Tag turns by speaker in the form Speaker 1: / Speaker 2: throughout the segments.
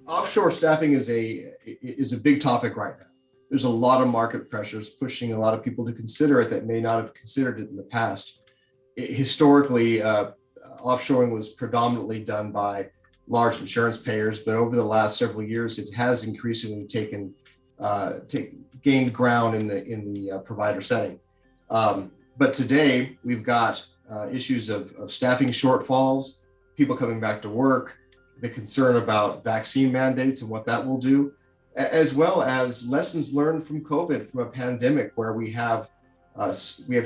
Speaker 1: Offshore staffing is a big topic right now. There's a lot of market pressures pushing a lot of people to consider it that may not have considered it in the past. Historically, offshoring was predominantly done by large insurance payers, but over the last several years, it has increasingly gained ground in the provider setting. But today, we've got issues of staffing shortfalls, people coming back to work, the concern about vaccine mandates and what that will do, as well as lessons learned from COVID, from a pandemic, where we have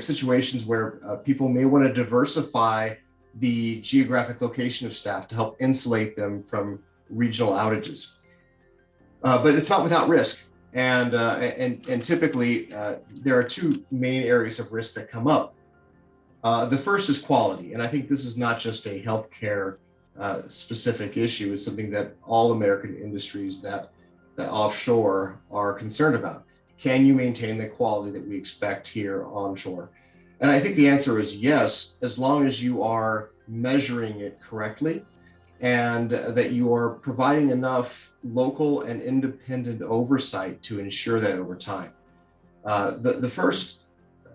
Speaker 1: situations where people may want to diversify the geographic location of staff to help insulate them from regional outages. But it's not without risk. And typically, there are two main areas of risk that come up. The first is quality. And I think this is not just a healthcare specific issue. It's something that all American industries that offshore are concerned about. Can you maintain the quality that we expect here onshore? And I think the answer is yes, as long as you are measuring it correctly and that you are providing enough local and independent oversight to ensure that over time. The first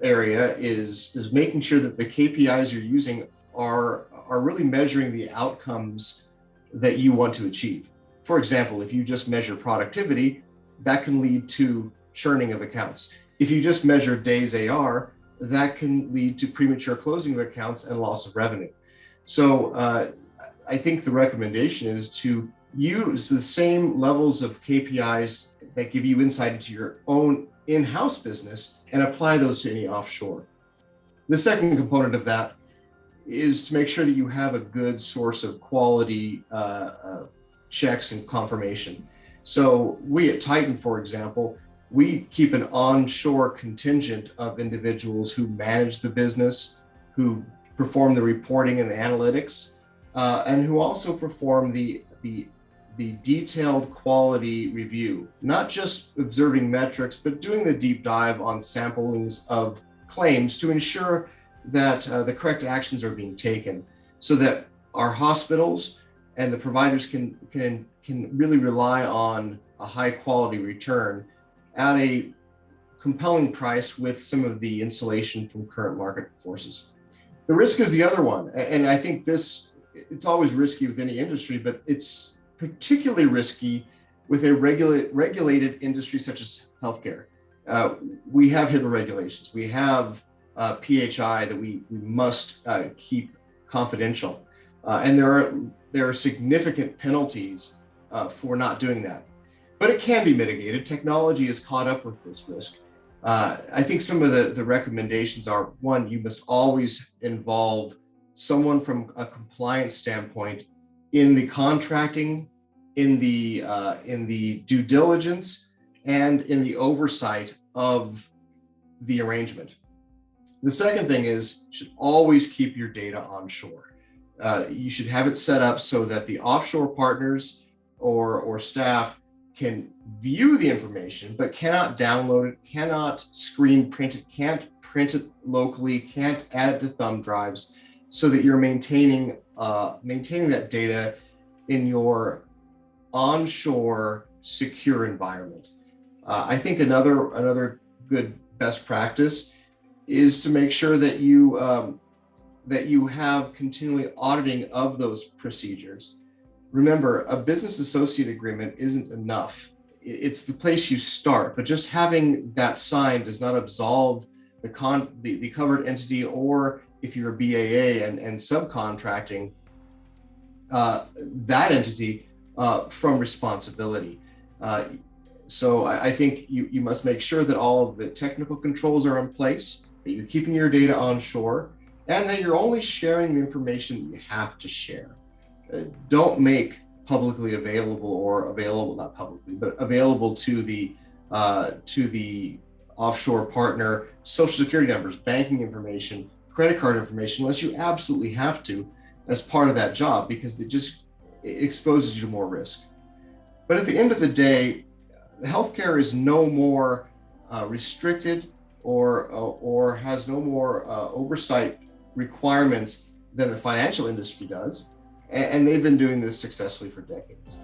Speaker 1: area is making sure that the KPIs you're using are really measuring the outcomes that you want to achieve. For example, if you just measure productivity, that can lead to churning of accounts. If you just measure days AR, that can lead to premature closing of accounts and loss of revenue. So I think the recommendation is to use the same levels of KPIs that give you insight into your own in-house business and apply those to any offshore. The second component of that is to make sure that you have a good source of quality checks and confirmation. So we at Titan, for example, we keep an onshore contingent of individuals who manage the business, who perform the reporting and the analytics, and who also perform the detailed quality review, not just observing metrics, but doing the deep dive on samplings of claims to ensure that the correct actions are being taken so that our hospitals and the providers can really rely on a high quality return at a compelling price with some of the insulation from current market forces. The risk is the other one. And I think it's always risky with any industry, but it's particularly risky with a regulated industry such as healthcare. We have HIPAA regulations. We have PHI that we must keep confidential. And there are significant penalties for not doing that. But it can be mitigated. Technology has caught up with this risk. I think some of the recommendations are, one, you must always involve someone from a compliance standpoint in the contracting, in the due diligence, and in the oversight of the arrangement. The second thing is, you should always keep your data onshore. You should have it set up so that the offshore partners or staff can view the information, but cannot download it, cannot screen print it, can't print it locally, can't add it to thumb drives, so that you're maintaining that data in your onshore secure environment. I think another good best practice is to make sure that you have continually auditing of those procedures. Remember, a business associate agreement isn't enough. It's the place you start, but just having that signed does not absolve the covered entity, or if you're a BAA and subcontracting that entity from responsibility. So I think you must make sure that all of the technical controls are in place, that you're keeping your data onshore, and that you're only sharing the information you have to share. Don't make publicly available, or not publicly, but available to the offshore partner social security numbers, banking information, credit card information, unless you absolutely have to as part of that job, because it exposes you to more risk. But at the end of the day, healthcare is no more restricted or has no more oversight requirements than the financial industry does. And they've been doing this successfully for decades.